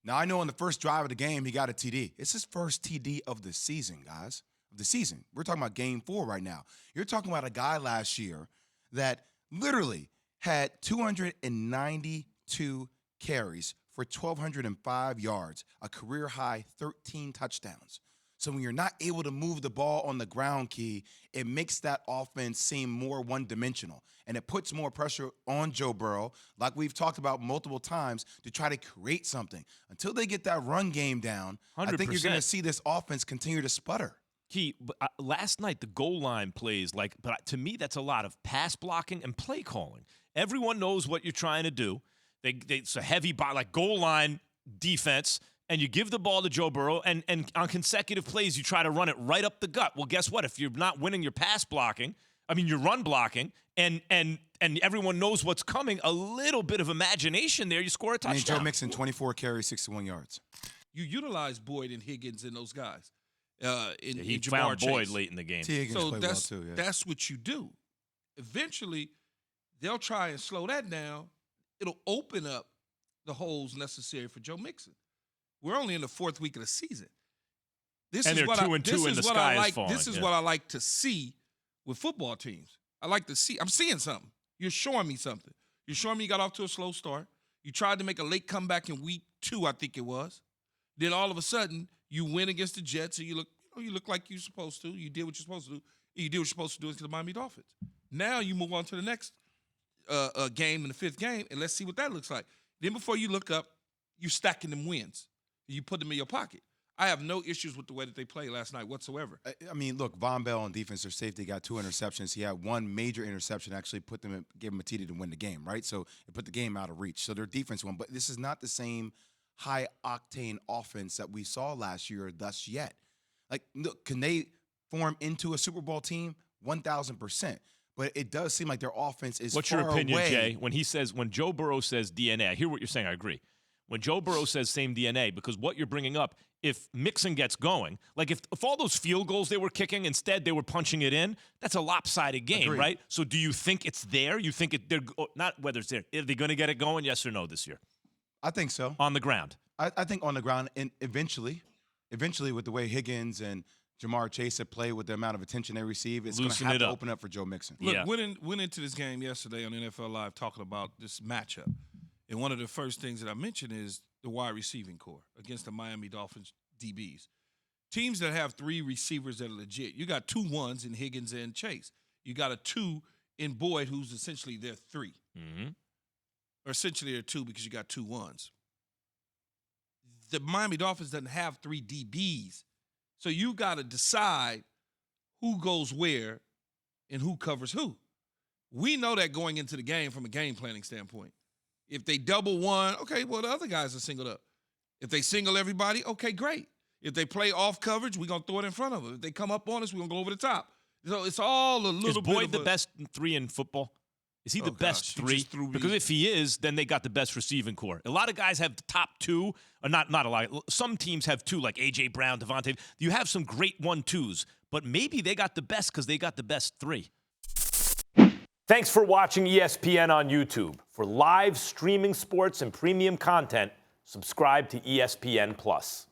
Now, I know on the first drive of the game, he got a TD. It's his first TD of the season, guys. Of the season. We're talking about game 4 right now. You're talking about a guy last year that literally had 292 carries for 1,205 yards, a career-high 13 touchdowns. So when you're not able to move the ball on the ground, Key, it makes that offense seem more one-dimensional. And it puts more pressure on Joe Burrow, like we've talked about multiple times, to try to create something. Until they get that run game down, 100%. I think you're going to see this offense continue to sputter. Key, last night, the goal line plays, but to me, that's a lot of pass blocking and play calling. Everyone knows what you're trying to do. It's a heavy, goal line defense. And you give the ball to Joe Burrow, and on consecutive plays, you try to run it right up the gut. Well, guess what? If you're not winning your your run blocking, and everyone knows what's coming, a little bit of imagination there, you score a touchdown. Joe Mixon, 24 carries, 61 yards. You utilize Boyd and Higgins and those guys. He found Boyd late in the game. So that's well too, that's what you do. Eventually, they'll try and slow that down. It'll open up the holes necessary for Joe Mixon. We're only in the 4th week of the season. This is what I like to see with football teams. I like to see. I'm seeing something. You're showing me something. You're showing me you got off to a slow start. You tried to make a late comeback in week 2, I think it was. Then all of a sudden, you win against the Jets, and you look like you're supposed to. You did what you're supposed to do. You did what you're supposed to do against the Miami Dolphins. Now you move on to the next game in the 5th game, and let's see what that looks like. Then before you look up, you're stacking them wins. You put them in your pocket. I have no issues with the way that they played last night whatsoever. I mean, look, Von Bell on defense or safety got 2 interceptions. He had 1 major interception, actually gave him a TD to win the game, right? So it put the game out of reach. So their defense won. But this is not the same high-octane offense that we saw last year thus yet. Look, can they form into a Super Bowl team? 1,000%. But it does seem like their offense is What's far your opinion, away. Jay, when Joe Burrow says DNA? I hear what you're saying. I agree. When Joe Burrow says same DNA, because what you're bringing up, if Mixon gets going, if all those field goals they were kicking, instead they were punching it in, that's a lopsided game, Agreed. right? So do you think it's there? You think they're not whether it's there. Are they going to get it going, yes or no, this year? I think so. On the ground? I think on the ground, and eventually with the way Higgins and Jamar Chase have played with the amount of attention they receive, it's going to have to open up for Joe Mixon. Look, went into this game yesterday on NFL Live talking about this matchup. And one of the first things that I mentioned is the wide receiving core against the Miami Dolphins DBs. Teams that have 3 receivers that are legit. You got 2 ones in Higgins and Chase. You got a 2 in Boyd, who's essentially their 3. Mm-hmm. Or essentially they're 2 because you got 2 ones. The Miami Dolphins doesn't have 3 DBs. So you got to decide who goes where and who covers who. We know that going into the game from a game planning standpoint. If they double one, okay, well, the other guys are singled up. If they single everybody, okay, great. If they play off coverage, we're going to throw it in front of them. If they come up on us, we're going to go over the top. So it's all a little bit Is Boyd the best 3 in football? Is he the best 3? Because if he is, then they got the best receiving core. A lot of guys have the top 2, or not a lot. Some teams have 2, like A.J. Brown, Devontae. You have some great 1-2s, but maybe they got the best because they got the best 3. Thanks for watching ESPN on YouTube. For live streaming sports and premium content, subscribe to ESPN+.